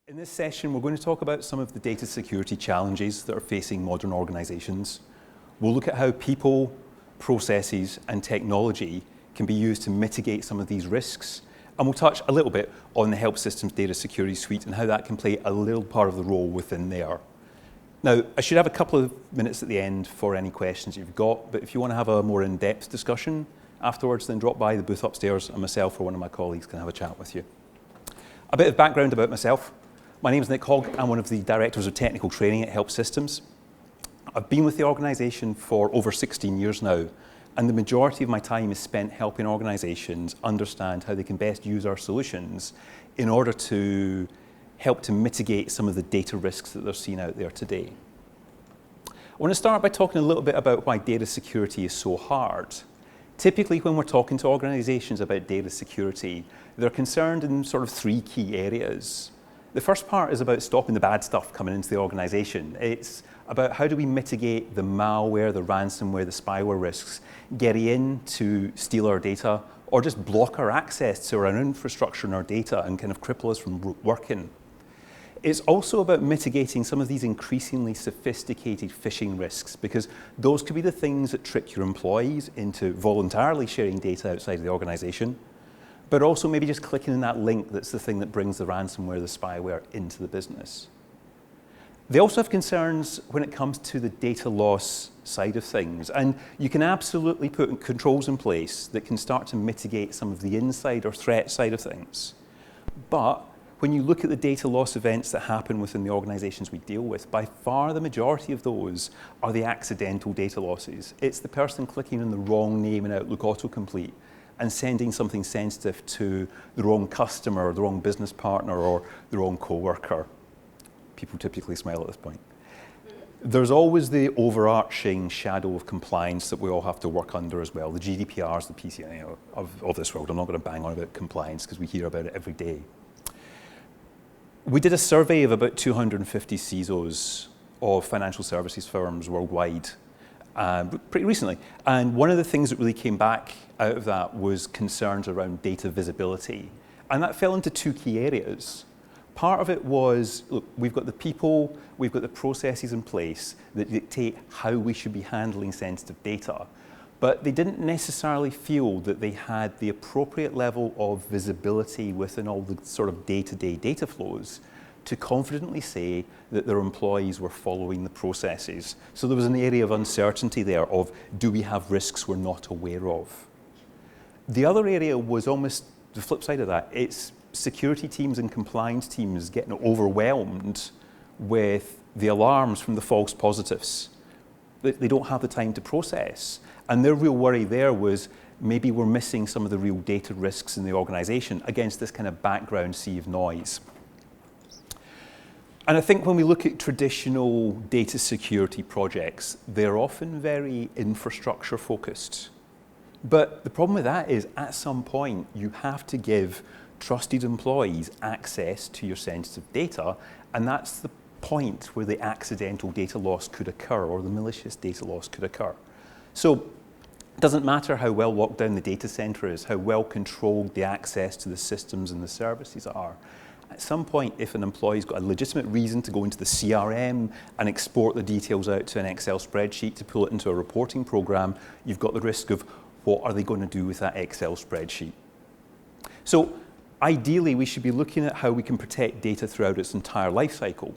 In this session, we're going to talk about some of the data security challenges that are facing modern organizations. We'll look at how people, processes, and technology can be used to mitigate some of these risks. And we'll touch a little bit on the HelpSystems Data Security Suite and how that can play a little part of the role within there. Now, I should have a couple of minutes at the end for any questions you've got, but if you want to have a more in-depth discussion afterwards, then drop by the booth upstairs and myself or one of my colleagues can have a chat with you. A bit of background about myself. My name is Nick Hogg. I'm one of the directors of technical training at HelpSystems. I've been with the organisation for over 16 years now, and the majority of my time is spent helping organisations understand how they can best use our solutions in order to help to mitigate some of the data risks that they're seeing out there today. I want to start by talking a little bit about why data security is so hard. Typically, when we're talking to organisations about data security, they're concerned in sort of three key areas. The first part is about stopping the bad stuff coming into the organisation. It's about how do we mitigate the malware, the ransomware, the spyware risks getting in to steal our data or just block our access to our infrastructure and our data and kind of cripple us from working. It's also about mitigating some of these increasingly sophisticated phishing risks, because those could be the things that trick your employees into voluntarily sharing data outside of the organisation, but also maybe just clicking on that link that's the thing that brings the ransomware, the spyware into the business. They also have concerns when it comes to the data loss side of things, and you can absolutely put controls in place that can start to mitigate some of the inside or threat side of things. But when you look at the data loss events that happen within the organizations we deal with, by far the majority of those are the accidental data losses. It's the person clicking on the wrong name in Outlook autocomplete and sending something sensitive to the wrong customer or the wrong business partner or the wrong co-worker. People typically smile at this point. There's always the overarching shadow of compliance that we all have to work under as well. The GDPRs, the PCI of this world. I'm not going to bang on about compliance because we hear about it every day. We did a survey of about 250 CISOs of financial services firms worldwide pretty recently. And one of the things that really came back out of that was concerns around data visibility. And that fell into two key areas. Part of it was, look, we've got the people, we've got the processes in place that dictate how we should be handling sensitive data. But they didn't necessarily feel that they had the appropriate level of visibility within all the sort of day-to-day data flows to confidently say that their employees were following the processes. So there was an area of uncertainty there of, do we have risks we're not aware of? The other area was almost the flip side of that. It's security teams and compliance teams getting overwhelmed with the alarms from the false positives that they don't have the time to process. And their real worry there was maybe we're missing some of the real data risks in the organization against this kind of background sea of noise. And I think when we look at traditional data security projects, they're often very infrastructure focused. But the problem with that is at some point you have to give trusted employees access to your sensitive data, and that's the point where the accidental data loss could occur or the malicious data loss could occur. So it doesn't matter how well locked down the data center is, how well controlled the access to the systems and the services are. At some point, if an employee's got a legitimate reason to go into the CRM and export the details out to an Excel spreadsheet to pull it into a reporting program, you've got the risk of what are they going to do with that Excel spreadsheet. So ideally, we should be looking at how we can protect data throughout its entire life cycle,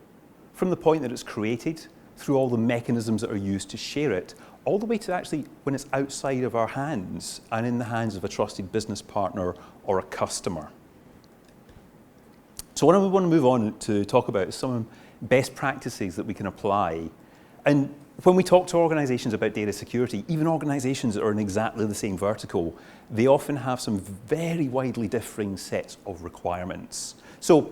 from the point that it's created, through all the mechanisms that are used to share it, all the way to actually when it's outside of our hands and in the hands of a trusted business partner or a customer. So what I want to move on to talk about is some best practices that we can apply. And when we talk to organizations about data security, even organizations that are in exactly the same vertical, they often have some very widely differing sets of requirements. So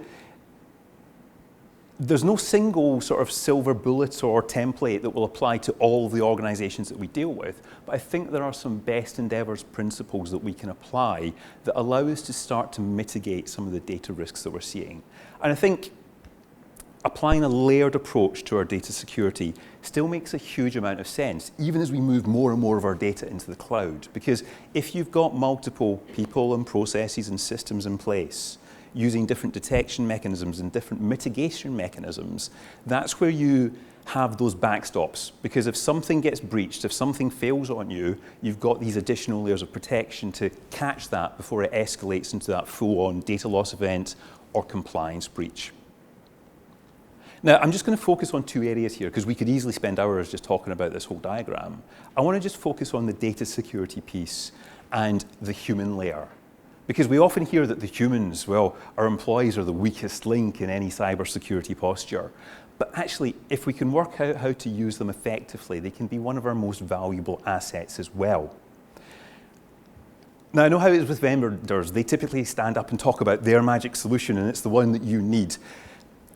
there's no single sort of silver bullet or template that will apply to all the organizations that we deal with, but I think there are some best endeavors principles that we can apply that allow us to start to mitigate some of the data risks that we're seeing. And I think applying a layered approach to our data security still makes a huge amount of sense, even as we move more and more of our data into the cloud. Because if you've got multiple people and processes and systems in place, using different detection mechanisms and different mitigation mechanisms, that's where you have those backstops. Because if something gets breached, if something fails on you, you've got these additional layers of protection to catch that before it escalates into that full-on data loss event or compliance breach. Now, I'm just going to focus on two areas here because we could easily spend hours just talking about this whole diagram. I want to just focus on the data security piece and the human layer. Because we often hear that the humans, well, our employees are the weakest link in any cybersecurity posture. But actually, if we can work out how to use them effectively, they can be one of our most valuable assets as well. Now, I know how it is with vendors. They typically stand up and talk about their magic solution, and it's the one that you need.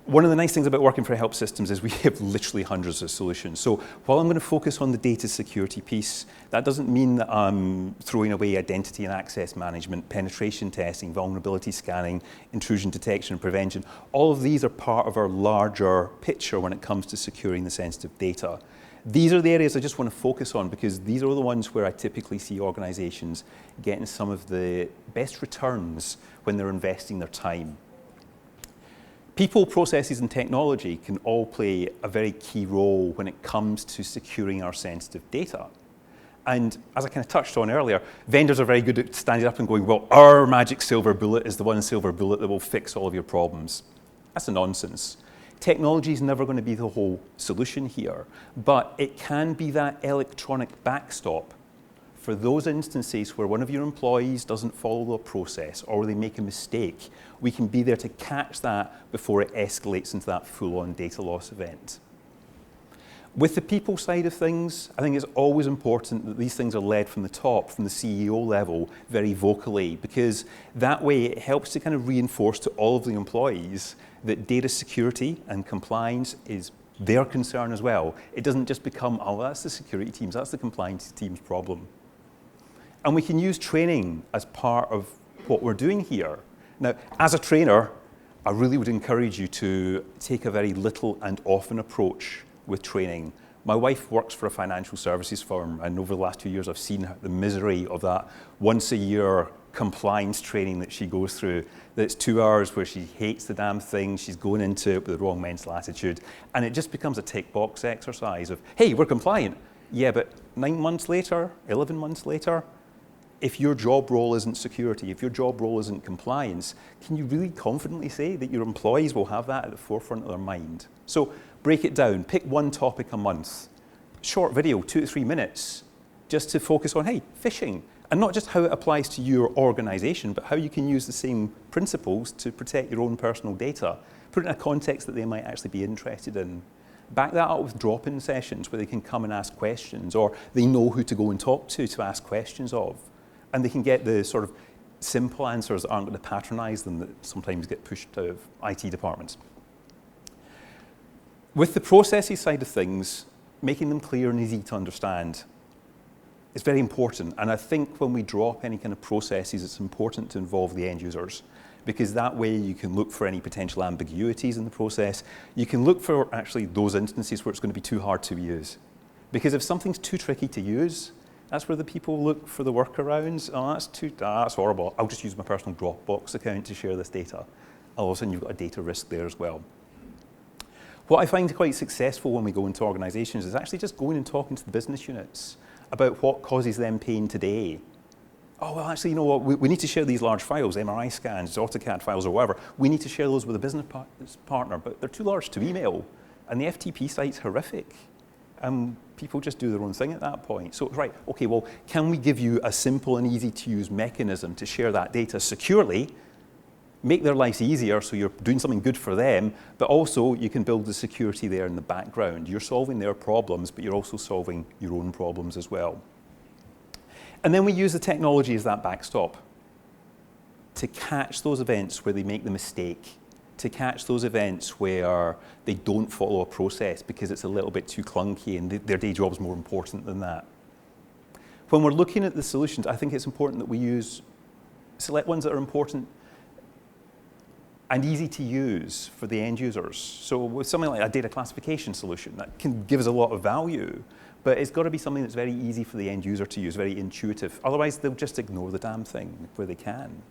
One of the nice things about working for HelpSystems is we have literally hundreds of solutions. So while I'm going to focus on the data security piece, that doesn't mean that I'm throwing away identity and access management, penetration testing, vulnerability scanning, intrusion detection and prevention. All of these are part of our larger picture when it comes to securing the sensitive data. These are the areas I just want to focus on because these are the ones where I typically see organizations getting some of the best returns when they're investing their time. People, processes, and technology can all play a very key role when it comes to securing our sensitive data. And as I kind of touched on earlier, vendors are very good at standing up and going, well, our magic silver bullet is the one silver bullet that will fix all of your problems. That's a nonsense. Technology is never going to be the whole solution here, but it can be that electronic backstop for those instances where one of your employees doesn't follow a process or they make a mistake. We can be there to catch that before it escalates into that full-on data loss event. With the people side of things, I think it's always important that these things are led from the top, from the CEO level, very vocally, because that way it helps to kind of reinforce to all of the employees that data security and compliance is their concern as well. It doesn't just become, oh, that's the security team's, that's the compliance team's problem. And we can use training as part of what we're doing here. Now, as a trainer, I really would encourage you to take a very little and often approach with training. My wife works for a financial services firm, and over the last 2 years, I've seen the misery of that once a year compliance training that she goes through. That's 2 hours where she hates the damn thing, she's going into it with the wrong mental attitude, and it just becomes a tick box exercise of, hey, we're compliant. Yeah, but 9 months later, 11 months later, if your job role isn't security, if your job role isn't compliance, can you really confidently say that your employees will have that at the forefront of their mind? So break it down, pick one topic a month, short video, 2 to 3 minutes, just to focus on, hey, phishing, and not just how it applies to your organization, but how you can use the same principles to protect your own personal data. Put it in a context that they might actually be interested in. Back that up with drop-in sessions where they can come and ask questions, or they know who to go and talk to ask questions of. And they can get the sort of simple answers that aren't going to patronize them that sometimes get pushed out of IT departments. With the processes side of things, making them clear and easy to understand is very important. And I think when we drop any kind of processes, it's important to involve the end users, because that way you can look for any potential ambiguities in the process. You can look for actually those instances where it's going to be too hard to use. Because if something's too tricky to use, that's where the people look for the workarounds. Oh, that's horrible. I'll just use my personal Dropbox account to share this data. All of a sudden, you've got a data risk there as well. What I find quite successful when we go into organizations is actually just going and talking to the business units about what causes them pain today. Oh, well, actually, you know what? We need to share these large files, MRI scans, AutoCAD files, or whatever. We need to share those with a business partner, but they're too large to email. And the FTP site's horrific. People just do their own thing at that point. So, right, okay, well, can we give you a simple and easy to use mechanism to share that data securely, make their lives easier so you're doing something good for them, but also you can build the security there in the background. You're solving their problems, but you're also solving your own problems as well. And then we use the technology as that backstop to catch those events where they make the mistake, to catch those events where they don't follow a process because it's a little bit too clunky and their day job is more important than that. When we're looking at the solutions, I think it's important that we select ones that are important and easy to use for the end users. So with something like a data classification solution, that can give us a lot of value, but it's got to be something that's very easy for the end user to use, very intuitive. Otherwise, they'll just ignore the damn thing where they can.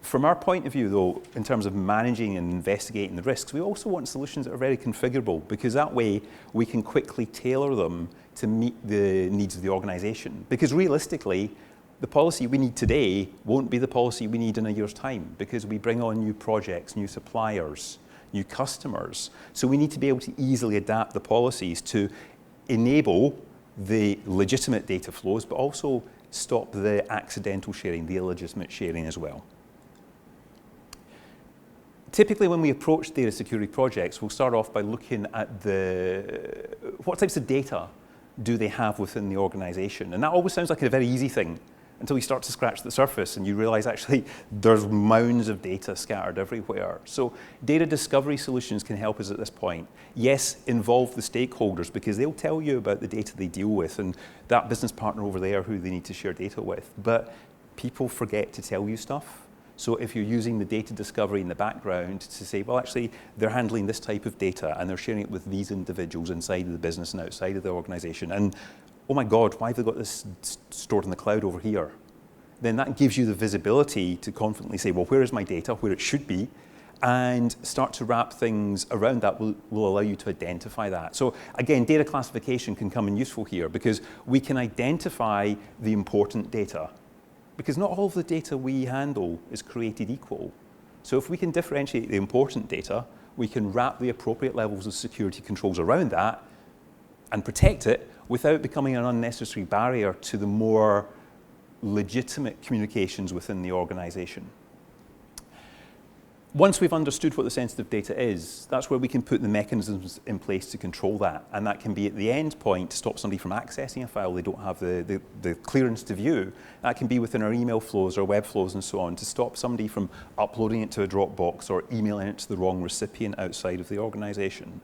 From our point of view, though, in terms of managing and investigating the risks, we also want solutions that are very configurable, because that way we can quickly tailor them to meet the needs of the organization. Because realistically, the policy we need today won't be the policy we need in a year's time, because we bring on new projects, new suppliers, new customers. So we need to be able to easily adapt the policies to enable the legitimate data flows, but also stop the accidental sharing, the illegitimate sharing as well. Typically, when we approach data security projects, we'll start off by looking at what types of data do they have within the organization. And that always sounds like a very easy thing until you start to scratch the surface and you realize actually there's mounds of data scattered everywhere. So data discovery solutions can help us at this point. Yes, involve the stakeholders, because they'll tell you about the data they deal with and that business partner over there who they need to share data with. But people forget to tell you stuff. So if you're using the data discovery in the background to say, well, actually, they're handling this type of data and they're sharing it with these individuals inside of the business and outside of the organization. And oh my God, why have they got this stored in the cloud over here? Then that gives you the visibility to confidently say, well, where is my data, where it should be, and start to wrap things around that will allow you to identify that. So again, data classification can come in useful here, because we can identify the important data, because not all of the data we handle is created equal. So if we can differentiate the important data, we can wrap the appropriate levels of security controls around that and protect it without becoming an unnecessary barrier to the more legitimate communications within the organization. Once we've understood what the sensitive data is, that's where we can put the mechanisms in place to control that. And that can be at the end point to stop somebody from accessing a file they don't have the clearance to view. That can be within our email flows or web flows and so on, to stop somebody from uploading it to a Dropbox or emailing it to the wrong recipient outside of the organization.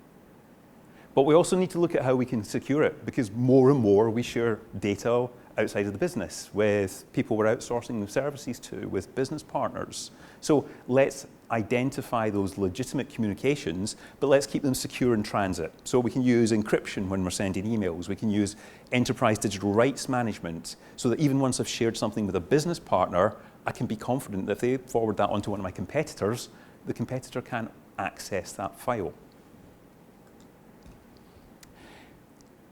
But we also need to look at how we can secure it, because more and more we share data outside of the business with people we're outsourcing the services to, with business partners. So let's identify those legitimate communications, but let's keep them secure in transit. So we can use encryption when we're sending emails. We can use enterprise digital rights management, so that even once I've shared something with a business partner, I can be confident that if they forward that onto one of my competitors, the competitor can't access that file.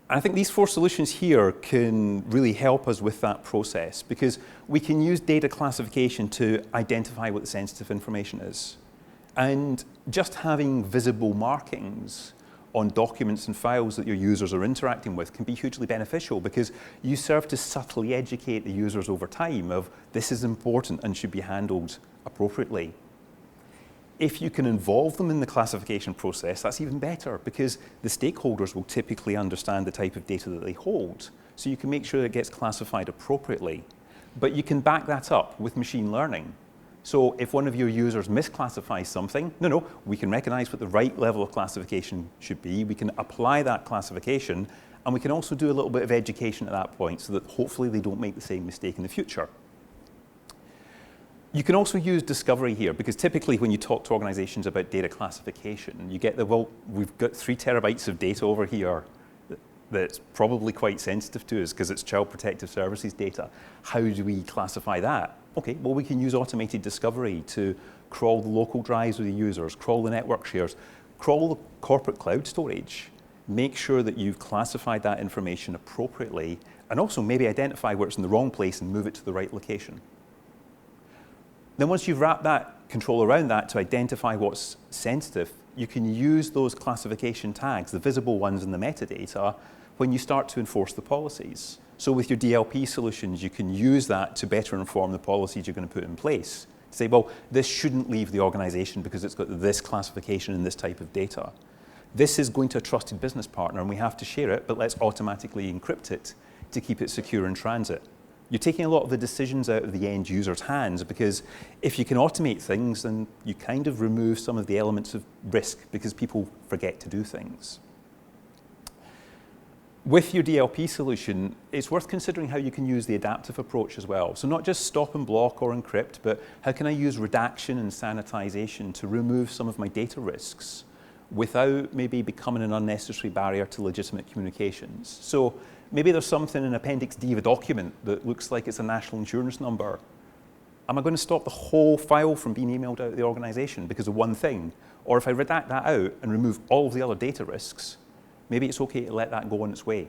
I think these 4 solutions here can really help us with that process, because we can use data classification to identify what the sensitive information is. And just having visible markings on documents and files that your users are interacting with can be hugely beneficial, because you serve to subtly educate the users over time of this is important and should be handled appropriately. If you can involve them in the classification process, that's even better, because the stakeholders will typically understand the type of data that they hold. So you can make sure it gets classified appropriately. But you can back that up with machine learning. So if one of your users misclassifies something, we can recognize what the right level of classification should be. We can apply that classification, and we can also do a little bit of education at that point so that hopefully they don't make the same mistake in the future. You can also use discovery here, because typically when you talk to organizations about data classification, you get well, we've got 3 terabytes of data over here that's probably quite sensitive to us because it's Child Protective Services data. How do we classify that? Okay, well, we can use automated discovery to crawl the local drives of the users, crawl the network shares, crawl the corporate cloud storage, make sure that you've classified that information appropriately, and also maybe identify where it's in the wrong place and move it to the right location. Then once you've wrapped that control around that to identify what's sensitive, you can use those classification tags, the visible ones in the metadata, when you start to enforce the policies. So with your DLP solutions, you can use that to better inform the policies you're going to put in place. Say, well, this shouldn't leave the organization because it's got this classification and this type of data. This is going to a trusted business partner and we have to share it, but let's automatically encrypt it to keep it secure in transit. You're taking a lot of the decisions out of the end user's hands, because if you can automate things, then you kind of remove some of the elements of risk because people forget to do things. With your DLP solution, it's worth considering how you can use the adaptive approach as well. So not just stop and block or encrypt, but how can I use redaction and sanitization to remove some of my data risks without maybe becoming an unnecessary barrier to legitimate communications. So maybe there's something in Appendix D of a document that looks like it's a national insurance number. Am I going to stop the whole file from being emailed out of the organization because of one thing? Or if I redact that out and remove all of the other data risks, maybe it's okay to let that go on its way.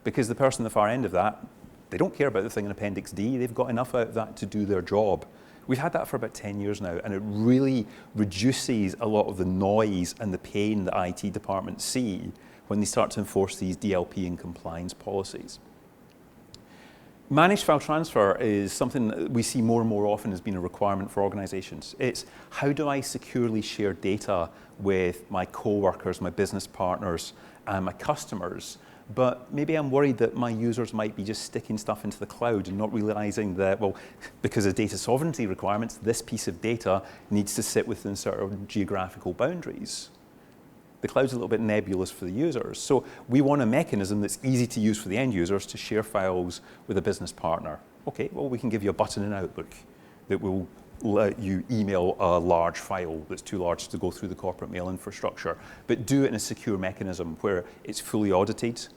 Because the person at the far end of that, they don't care about the thing in Appendix D. They've got enough out of that to do their job. We've had that for about 10 years now, and it really reduces a lot of the noise and the pain that IT departments see when they start to enforce these DLP and compliance policies. Managed file transfer is something that we see more and more often as being a requirement for organizations. It's how do I securely share data with my coworkers, my business partners, and my customers, but maybe I'm worried that my users might be just sticking stuff into the cloud and not realizing that, well, because of data sovereignty requirements, this piece of data needs to sit within certain geographical boundaries. The cloud's a little bit nebulous for the users. So we want a mechanism that's easy to use for the end users to share files with a business partner. Okay, well, we can give you a button in Outlook that will let you email a large file that's too large to go through the corporate mail infrastructure, but do it in a secure mechanism where it's fully audited,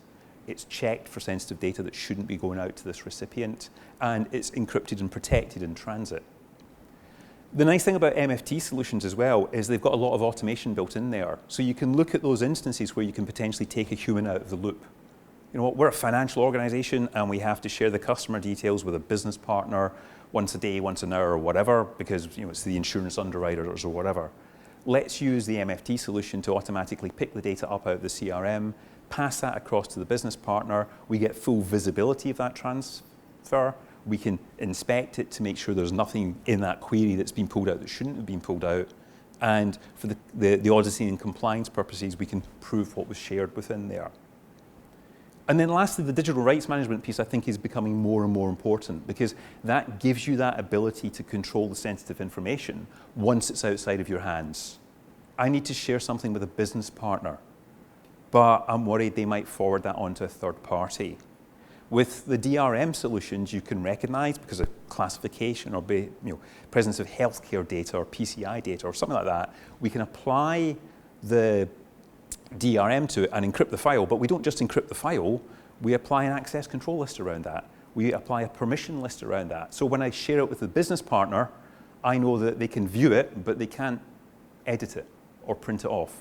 it's checked for sensitive data that shouldn't be going out to this recipient, and it's encrypted and protected in transit. The nice thing about MFT solutions as well is they've got a lot of automation built in there. So you can look at those instances where you can potentially take a human out of the loop. You know what, we're a financial organization and we have to share the customer details with a business partner once a day, once an hour, or whatever, because it's the insurance underwriters or whatever. Let's use the MFT solution to automatically pick the data up out of the CRM, pass that across to the business partner. We get full visibility of that transfer. We can inspect it to make sure there's nothing in that query that's been pulled out that shouldn't have been pulled out. And for the auditing and compliance purposes, we can prove what was shared within there. And then lastly, the digital rights management piece, I think, is becoming more and more important because that gives you that ability to control the sensitive information once it's outside of your hands. I need to share something with a business partner, but I'm worried they might forward that on to a third party. With the DRM solutions, you can recognize, because of classification or presence of healthcare data or PCI data or something like that, we can apply the DRM to it and encrypt the file, but we don't just encrypt the file, we apply an access control list around that. We apply a permission list around that. So when I share it with the business partner, I know that they can view it, but they can't edit it or print it off.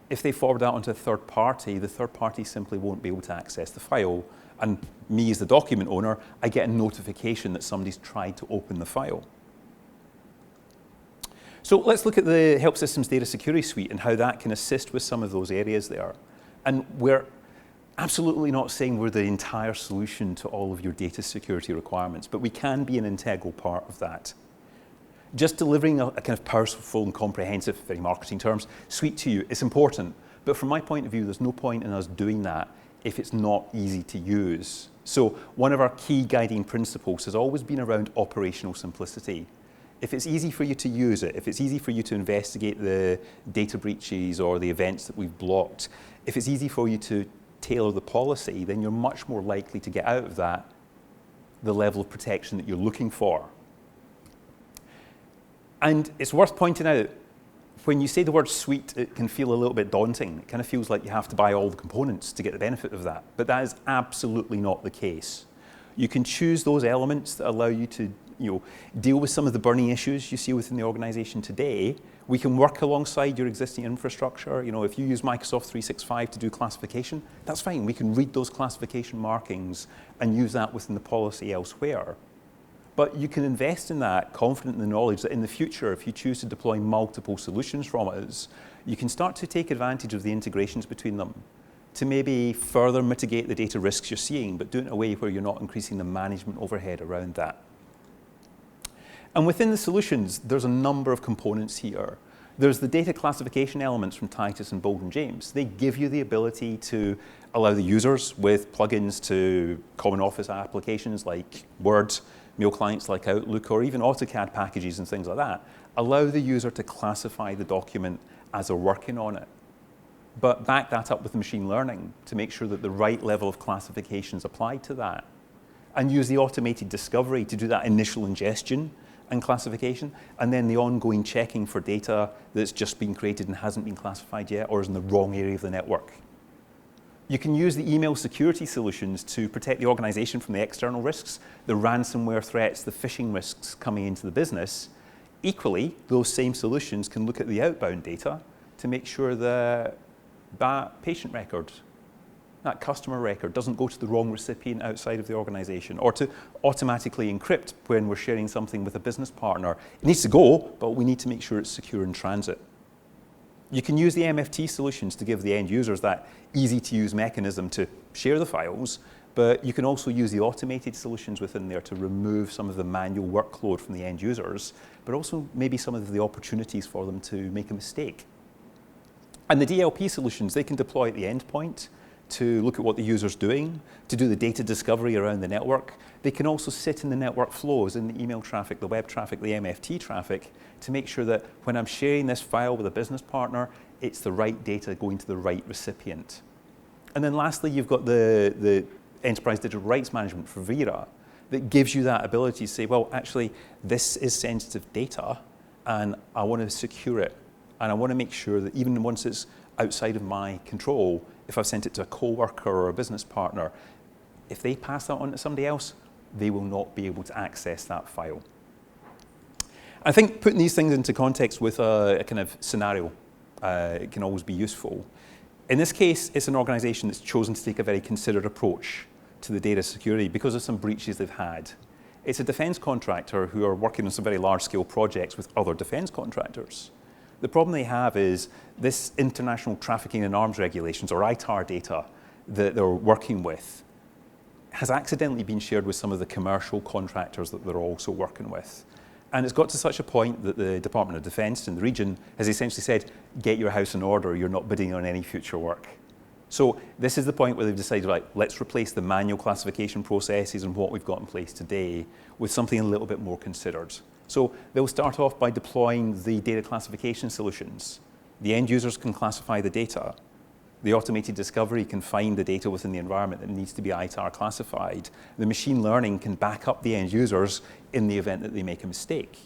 If they forward that onto a third party, the third party simply won't be able to access the file. And me as the document owner, I get a notification that somebody's tried to open the file. So let's look at the HelpSystems Data Security Suite and how that can assist with some of those areas there. And we're absolutely not saying we're the entire solution to all of your data security requirements, but we can be an integral part of that. Just delivering a kind of powerful and comprehensive, very marketing terms, suite to you is important. But from my point of view, there's no point in us doing that if it's not easy to use. So one of our key guiding principles has always been around operational simplicity. If it's easy for you to use it, if it's easy for you to investigate the data breaches or the events that we've blocked, if it's easy for you to tailor the policy, then you're much more likely to get out of that the level of protection that you're looking for. And it's worth pointing out, when you say the word suite, it can feel a little bit daunting. It kind of feels like you have to buy all the components to get the benefit of that. But that is absolutely not the case. You can choose those elements that allow you to deal with some of the burning issues you see within the organization today. We can work alongside your existing infrastructure. If you use Microsoft 365 to do classification, that's fine. We can read those classification markings and use that within the policy elsewhere. But you can invest in that, confident in the knowledge that in the future, if you choose to deploy multiple solutions from us, you can start to take advantage of the integrations between them to maybe further mitigate the data risks you're seeing, but do it in a way where you're not increasing the management overhead around that. And within the solutions, there's a number of components here. There's the data classification elements from Titus and Bold and James. They give you the ability to allow the users with plugins to common office applications like Word, mail clients like Outlook, or even AutoCAD packages and things like that, allow the user to classify the document as they're working on it. But back that up with machine learning to make sure that the right level of classification is applied to that. And use the automated discovery to do that initial ingestion and classification, and then the ongoing checking for data that's just been created and hasn't been classified yet or is in the wrong area of the network. You can use the email security solutions to protect the organization from the external risks, the ransomware threats, the phishing risks coming into the business. Equally, those same solutions can look at the outbound data to make sure that patient record, that customer record, doesn't go to the wrong recipient outside of the organization, or to automatically encrypt when we're sharing something with a business partner. It needs to go, but we need to make sure it's secure in transit. You can use the MFT solutions to give the end users that easy-to-use mechanism to share the files, but you can also use the automated solutions within there to remove some of the manual workload from the end users, but also maybe some of the opportunities for them to make a mistake. And the DLP solutions, they can deploy at the endpoint to look at what the user's doing, to do the data discovery around the network. They can also sit in the network flows, in the email traffic, the web traffic, the MFT traffic, to make sure that when I'm sharing this file with a business partner, it's the right data going to the right recipient. And then lastly, you've got the Enterprise Digital Rights Management for Vera that gives you that ability to say, well, actually, this is sensitive data, and I want to secure it. And I want to make sure that even once it's outside of my control, if I've sent it to a coworker or a business partner, if they pass that on to somebody else, they will not be able to access that file. I think putting these things into context with a kind of scenario, it can always be useful. In this case, it's an organization that's chosen to take a very considered approach to the data security because of some breaches they've had. It's a defense contractor who are working on some very large-scale projects with other defense contractors. The problem they have is this international trafficking in arms regulations, or ITAR data, that they're working with has accidentally been shared with some of the commercial contractors that they're also working with. And it's got to such a point that the Department of Defense in the region has essentially said, get your house in order, you're not bidding on any future work. So this is the point where they've decided, right, let's replace the manual classification processes and what we've got in place today with something a little bit more considered. So they'll start off by deploying the data classification solutions. The end users can classify the data. The automated discovery can find the data within the environment that needs to be ITAR classified. The machine learning can back up the end users in the event that they make a mistake.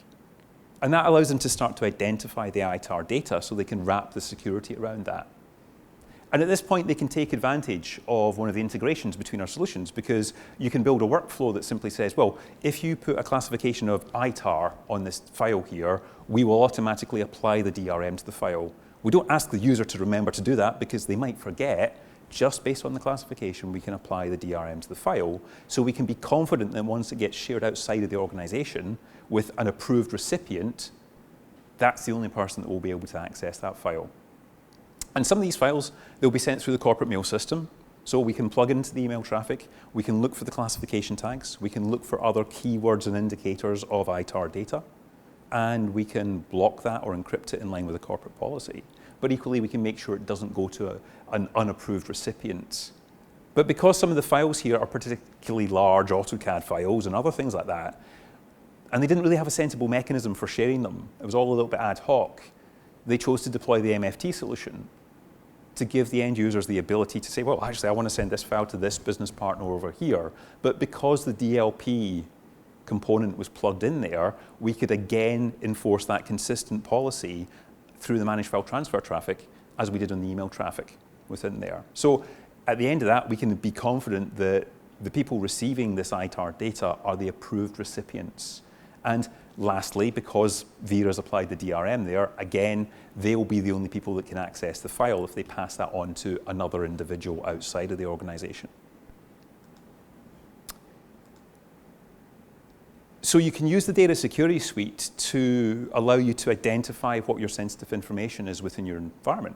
And that allows them to start to identify the ITAR data so they can wrap the security around that. And at this point, they can take advantage of one of the integrations between our solutions, because you can build a workflow that simply says, well, if you put a classification of ITAR on this file here, we will automatically apply the DRM to the file. We don't ask the user to remember to do that because they might forget. Just based on the classification, we can apply the DRM to the file, so we can be confident that once it gets shared outside of the organization with an approved recipient, that's the only person that will be able to access that file. And some of these files, they'll be sent through the corporate mail system. So we can plug into the email traffic, we can look for the classification tags, we can look for other keywords and indicators of ITAR data, and we can block that or encrypt it in line with the corporate policy. But equally, we can make sure it doesn't go to an unapproved recipient. But because some of the files here are particularly large AutoCAD files and other things like that, and they didn't really have a sensible mechanism for sharing them, it was all a little bit ad hoc, they chose to deploy the MFT solution to give the end users the ability to say, well, actually, I want to send this file to this business partner over here. But because the DLP component was plugged in there, we could again enforce that consistent policy through the managed file transfer traffic as we did on the email traffic within there. So at the end of that, we can be confident that the people receiving this ITAR data are the approved recipients. And lastly, because Vera's applied the DRM there, again, they will be the only people that can access the file if they pass that on to another individual outside of the organization. So you can use the data security suite to allow you to identify what your sensitive information is within your environment.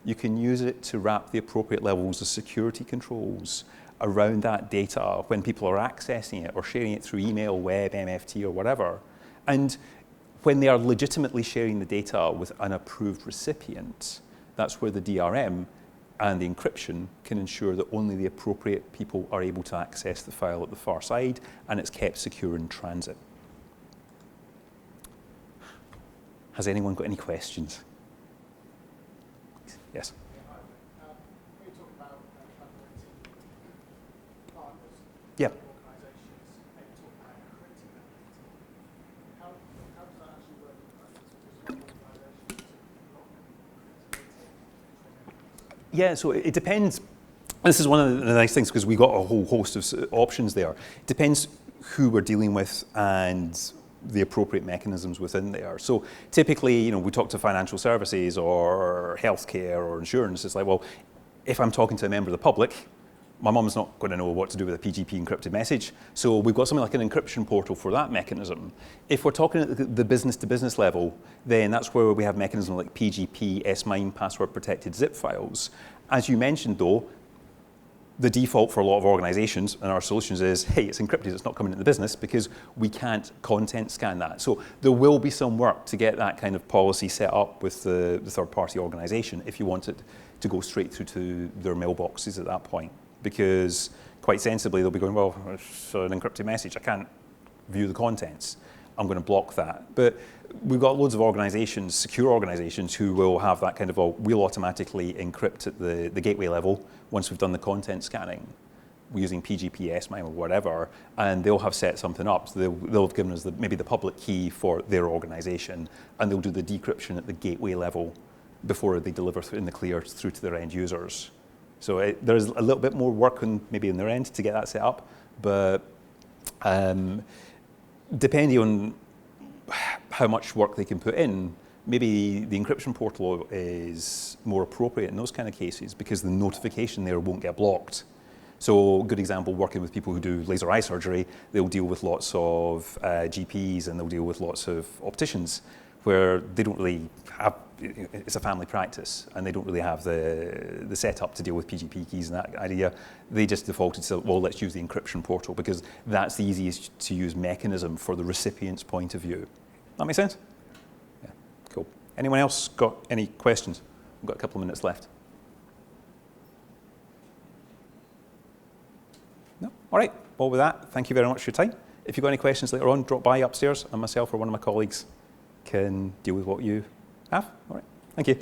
You can use it to wrap the appropriate levels of security controls around that data when people are accessing it or sharing it through email, web, MFT, or whatever. And when they are legitimately sharing the data with an approved recipient, that's where the DRM and the encryption can ensure that only the appropriate people are able to access the file at the far side, and it's kept secure in transit. Has anyone got any questions? Yes? Yeah. Yeah, so it depends. This is one of the nice things because we've got a whole host of options there. It depends who we're dealing with and the appropriate mechanisms within there. So typically, we talk to financial services or healthcare or insurance. It's like, well, if I'm talking to a member of the public, my mum's not going to know what to do with a PGP encrypted message. So we've got something like an encryption portal for that mechanism. If we're talking at the business-to-business level, then that's where we have mechanisms like PGP, S-MIME, password-protected zip files. As you mentioned, though, the default for a lot of organizations and our solutions is, hey, it's encrypted, it's not coming into the business because we can't content scan that. So there will be some work to get that kind of policy set up with the third-party organization if you want it to go straight through to their mailboxes at that point. Because quite sensibly, they'll be going, well, it's an encrypted message, I can't view the contents. I'm going to block that. But we've got loads of organizations, secure organizations, who will have that kind of, we'll automatically encrypt at the gateway level once we've done the content scanning using PGP, S-MIME or whatever, and they'll have set something up. So they'll have given us maybe the public key for their organization, and they'll do the decryption at the gateway level before they deliver in the clear through to their end users. So there's a little bit more work maybe in their end to get that set up, but depending on how much work they can put in, maybe the encryption portal is more appropriate in those kind of cases because the notification there won't get blocked. So a good example, working with people who do laser eye surgery, they'll deal with lots of GPs and they'll deal with lots of opticians where they don't really have, it's a family practice and they don't really have the setup to deal with PGP keys and that idea. They just defaulted to, well, let's use the encryption portal because that's the easiest to use mechanism for the recipient's point of view. That make sense? Yeah, cool. Anyone else got any questions? We've got a couple of minutes left. No? All right. Well, with that, thank you very much for your time. If you've got any questions later on, drop by upstairs and myself or one of my colleagues can deal with what you have. All right. Thank you.